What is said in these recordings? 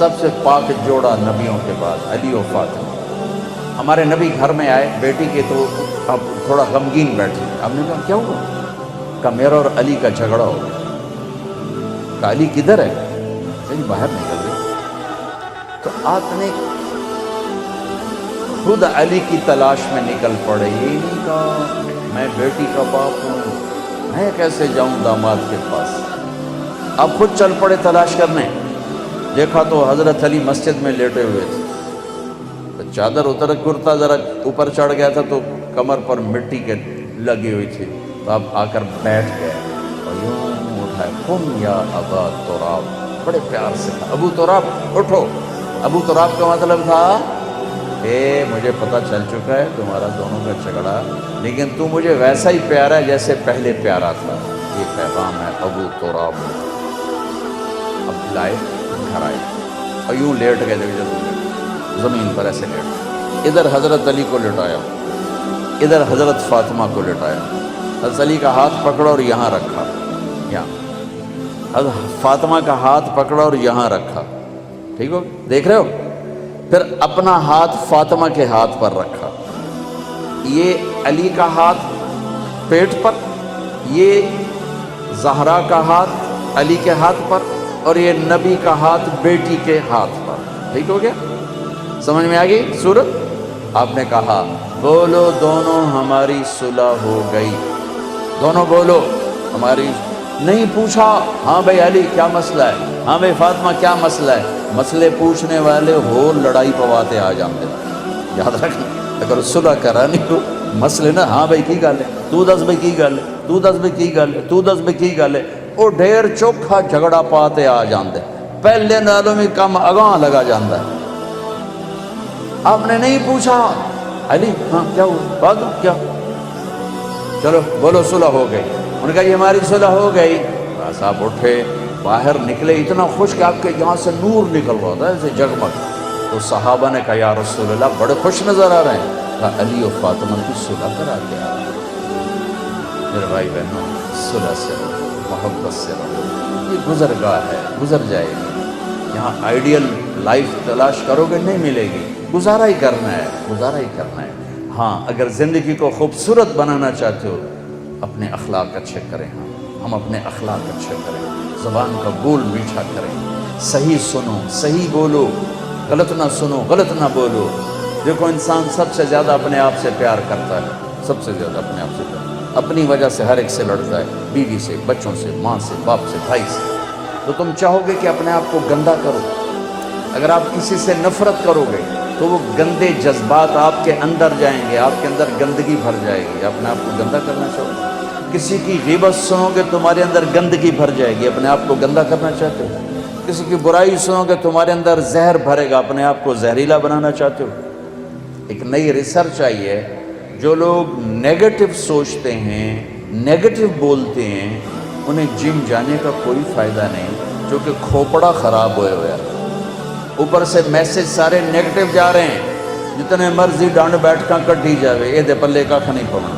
سب سے پاک جوڑا نبیوں کے بعد علی و فاطمہ۔ ہمارے نبی گھر میں آئے بیٹی کے تو اب تھوڑا غمگین بیٹھے، آپ نے کہا کیا ہوا؟ کہا میرا اور علی کا جھگڑا ہو گیا۔ کہا علی کدھر ہے؟ کہیں باہر نکل گئے۔ تو آپ نے خود علی کی تلاش میں نکل پڑے، یہ نہیں کہا میں بیٹی کا باپ ہوں، میں کیسے جاؤں داماد کے پاس؟ آپ خود چل پڑے تلاش کرنے۔ دیکھا تو حضرت علی مسجد میں لیٹے ہوئے تھے، تو چادر اتر کرتا ذرا اوپر چڑھ گیا تھا تو کمر پر مٹی کے لگی ہوئی تھی، تو آپ آ کر بیٹھ گئے اور یوں اٹھائے، قم یا ابا تراب، بڑے پیار سے کہا ابو تراب اٹھو۔ ابو تراب کا مطلب تھا مجھے پتہ چل چکا ہے تمہارا دونوں کا جھگڑا، لیکن تو مجھے ویسا ہی پیارا ہے جیسے پہلے پیارا تھا، یہ پیغام ہے ابو تراب۔ اب لائے گھر آئے اور یوں لیٹ گئے زمین پر ایسے لیٹ، ادھر حضرت علی کو لٹایا، ادھر حضرت فاطمہ کو لٹایا، حضرت علی کا ہاتھ پکڑا اور یہاں رکھا، یہاں حضرت فاطمہ کا ہاتھ پکڑا اور یہاں رکھا، ٹھیک ہو دیکھ رہے ہو؟ پھر اپنا ہاتھ فاطمہ کے ہاتھ پر رکھا، یہ علی کا ہاتھ پیٹ پر، یہ زہرا کا ہاتھ علی کے ہاتھ پر، اور یہ نبی کا ہاتھ بیٹی کے ہاتھ پر، ٹھیک ہو گیا؟ سمجھ میں آ گئی صورت؟ آپ نے کہا بولو دونوں ہماری صلح ہو گئی، دونوں بولو ہماری، نہیں پوچھا ہاں بھائی علی کیا مسئلہ ہے، ہاں بھائی فاطمہ کیا مسئلہ ہے، مسئلے پوچھنے والے ہو لڑائی پواتے آ جاندے، یاد رکھنا اگر صلح کرانی ہو مسئلے نا، ہاں بھائی کی گل ہے، تو دس بھائی کی گل ہے، تو دس بھائی کی گل ہے، تو دس بھائی کی گل ہے، وہ ڈھیر چوکھا جھگڑا پاتے آ جاندے، پہلے نالوں میں کم اگاں لگا جاندہ ہے۔ آپ نے نہیں پوچھا علی ہاں کیا ہوا، بات کیا، چلو بولو صلح ہو گئی، انہوں نے کہا یہ ہماری صلح ہو گئی، بس آپ اٹھے باہر نکلے، اتنا خوش کہ آپ کے یہاں سے نور نکل رہا تھا ایسے جگمگ، تو صحابہ نے کہا یا رسول اللہ بڑے خوش نظر آ رہے ہیں، کہا علی و فاطمہ کی صلح کرا کے آ رہے ہیں۔ میرے بھائی بہنوں صلح سے رہو، محبت سے رہو، یہ گزرگاہ ہے، گزر جائے گی، یہاں آئیڈیل لائف تلاش کرو گے نہیں ملے گی، گزارا ہی کرنا ہے، گزارا ہی کرنا ہے۔ ہاں اگر زندگی کو خوبصورت بنانا چاہتے ہو اپنے اخلاق اچھے کریں، ہم اپنے اخلاق اچھے کریں، زبان کا بول میٹھا کریں، صحیح سنو صحیح بولو، غلط نہ سنو غلط نہ بولو۔ دیکھو انسان سب سے زیادہ اپنے آپ سے پیار کرتا ہے، سب سے زیادہ اپنے آپ سے پیار، اپنی وجہ سے ہر ایک سے لڑتا ہے، بیوی سے، بچوں سے، ماں سے، باپ سے، بھائی سے، تو تم چاہو گے کہ اپنے آپ کو گندا کرو؟ اگر آپ کسی سے نفرت کرو گے تو وہ گندے جذبات آپ کے اندر جائیں گے، آپ کے اندر گندگی بھر جائے گی، اپنے آپ کو گندا کرنا چاہو گے؟ کسی کی غیبت سنو گے تمہارے اندر گندگی بھر جائے گی، اپنے آپ کو گندا کرنا چاہتے ہو؟ کسی کی برائی سنو گے تمہارے اندر زہر بھرے گا، اپنے آپ کو زہریلا بنانا چاہتے ہو؟ ایک نئی ریسرچ آئی ہے، جو لوگ نیگیٹو سوچتے ہیں، نیگیٹو بولتے ہیں، انہیں جم جانے کا کوئی فائدہ نہیں، جو کہ کھوپڑا خراب ہوئے ہوئے ہیں، اوپر سے میسج سارے نیگیٹو جا رہے ہیں، جتنے مرضی ڈانڈ بیٹھ کا کٹی جاوے یہ دے پلے کا کھنی پڑنا۔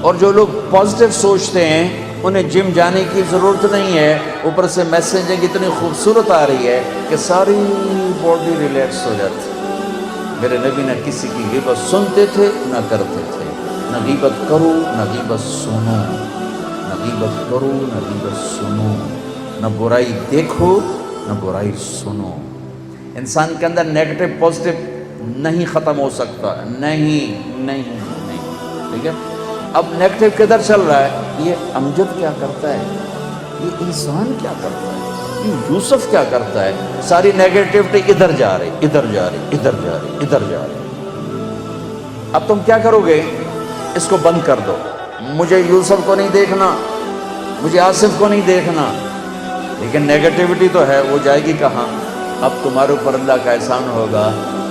اور جو لوگ پازیٹیو سوچتے ہیں انہیں جم جانے کی ضرورت نہیں ہے، اوپر سے میسیجنگ اتنی خوبصورت آ رہی ہے کہ ساری باڈی ریلیکس ہو جاتی۔ میرے نبی نہ کسی کی غیبت سنتے تھے نہ کرتے تھے، نہ غیبت کرو نہ غیبت سنو، نہ غیبت کرو نہ غیبت سنو، نہ برائی دیکھو نہ برائی سنو۔ انسان کے اندر نیگیٹو پازیٹیو نہیں ختم ہو سکتا، نہیں، ٹھیک ہے؟ اب نیگیٹو کدھر چل رہا ہے؟ یہ امجد کیا کرتا ہے، یہ انسان کیا کرتا ہے، یہ یوسف کیا کرتا ہے، ساری نیگیٹیوٹی ادھر جا رہی، ادھر جا رہی، ادھر جا رہی، ادھر جا رہی۔ اب تم کیا کرو گے؟ اس کو بند کر دو، مجھے یوسف کو نہیں دیکھنا، مجھے آصف کو نہیں دیکھنا، لیکن نیگیٹیوٹی تو ہے، وہ جائے گی کہاں؟ اب تمہارے اوپر اللہ کا احسان ہوگا،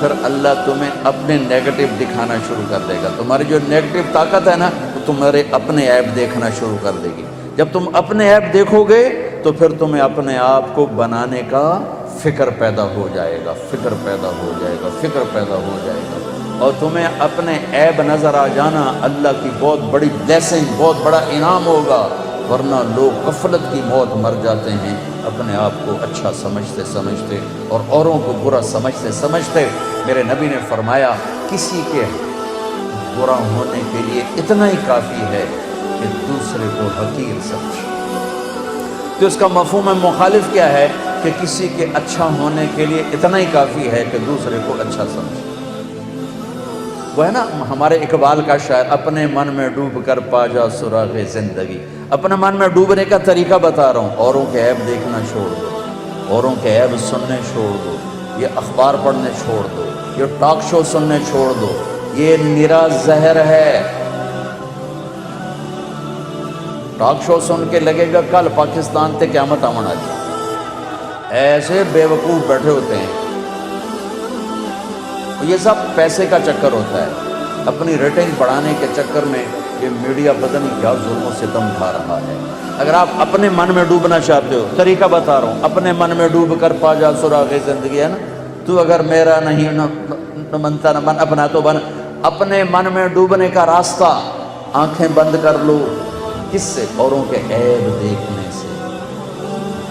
پھر اللہ تمہیں اپنے نیگیٹو دکھانا شروع کر دے گا، تمہاری جو نیگیٹو طاقت ہے نا تو تمہارے اپنے عیب دیکھنا شروع کر دے گی۔ جب تم اپنے عیب دیکھو گے تو پھر تمہیں اپنے آپ کو بنانے کا فکر پیدا ہو جائے گا، فکر پیدا ہو جائے گا، فکر پیدا ہو جائے گا، اور تمہیں اپنے عیب نظر آ جانا اللہ کی بہت بڑی بلیسنگ، بہت بڑا انعام ہوگا۔ ورنہ لوگ غفلت کی موت مر جاتے ہیں اپنے آپ کو اچھا سمجھتے سمجھتے اور اوروں کو برا سمجھتے سمجھتے۔ میرے نبی نے فرمایا کسی کے برا ہونے کے لیے اتنا ہی کافی ہے کہ دوسرے کو حقیر سمجھے۔ تو اس کا مفہوم مخالف کیا ہے کہ کسی کے اچھا ہونے کے لیے اتنا ہی کافی ہے کہ دوسرے کو اچھا سمجھے۔ وہ ہے نا ہمارے اقبال کا شاعر، اپنے من میں ڈوب کر پا جا سراغ زندگی۔ اپنے من میں ڈوبنے کا طریقہ بتا رہا ہوں، اوروں کے عیب دیکھنا چھوڑ دو، اوروں کے عیب سننے چھوڑ دو، یہ اخبار پڑھنے چھوڑ دو، یہ ٹاک شو سننے چھوڑ دو، یہ نرا زہر ہے۔ ٹاک شو سن کے لگے گا کل پاکستان تے قیامت آمنا جائے، ایسے بے وقوف بیٹھے ہوتے ہیں۔ یہ سب پیسے کا چکر ہوتا ہے، اپنی ریٹنگ بڑھانے کے چکر میں یہ میڈیا پتہ نہیں کیا ظلم و ستم کھا رہا ہے۔ اگر آپ اپنے من میں ڈوبنا چاہتے ہو، طریقہ بتا رہا ہوں، اپنے من میں ڈوب کر پا جا سراغ زندگی، ہے نا، تو اگر میرا نہیں نہ منتا نہ من اپنا تو بن۔ اپنے من میں ڈوبنے کا راستہ آنکھیں بند کر لو، کس سے؟ اوروں کے عیب دیکھنے سے،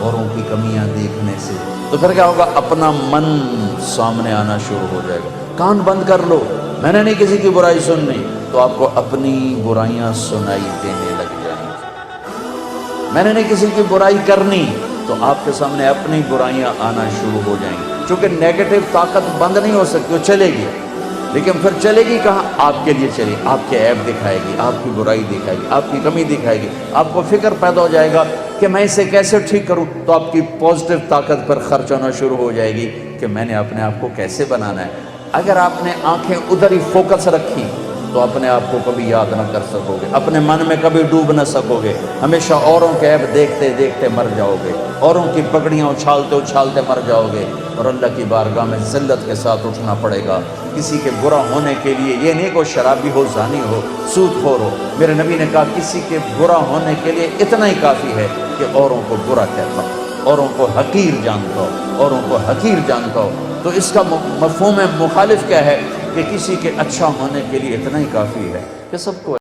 اوروں کی کمیاں دیکھنے سے۔ تو پھر کیا ہوگا؟ اپنا من سامنے آنا شروع ہو جائے گا۔ کان بند کر لو، میں نے نہیں کسی کی برائی سننی، تو آپ کو اپنی برائیاں سنائی دینے لگ جائیں گی۔ میں نے نہیں کسی کی برائی کرنی، تو آپ کے سامنے اپنی برائیاں آنا شروع ہو جائیں گی۔ چونکہ نیگیٹو طاقت بند نہیں ہو سکتی، وہ چلے گی، لیکن پھر چلے گی کہاں؟ آپ کے لیے چلے گی، آپ کے عیب دکھائے گی، آپ کی برائی دکھائے گی، آپ کی کمی دکھائے گی۔ آپ کو فکر پیدا ہو جائے گا کہ میں اسے کیسے ٹھیک کروں، تو آپ کی پازیٹیو طاقت پر خرچ ہونا شروع ہو جائے گی کہ میں نے اپنے آپ کو کیسے بنانا ہے۔ اگر آپ نے آنکھیں ادھر ہی فوکس رکھی تو اپنے آپ کو کبھی یاد نہ کر سکو گے، اپنے من میں کبھی ڈوب نہ سکو گے، ہمیشہ اوروں کے عیب دیکھتے دیکھتے مر جاؤ گے، اوروں کی پگڑیاں اچھالتے اچھالتے مر جاؤ گے، اور اللہ کی بارگاہ میں ذلت کے ساتھ اٹھنا پڑے گا۔ کسی کے برا ہونے کے لیے یہ نہیں کہ شرابی ہو، زانی ہو، سود خور ہو۔ میرے نبی نے کہا کسی کے برا ہونے کے لیے اتنا ہی کافی ہے کہ اوروں کو برا کہتا ہو، اوروں کو حقیر جانتا ہو، اوروں کو حقیر جانتا ہو۔ تو اس کا مفہوم مخالف کیا ہے کہ کسی کے اچھا ہونے کے لیے اتنا ہی کافی ہے کہ سب کو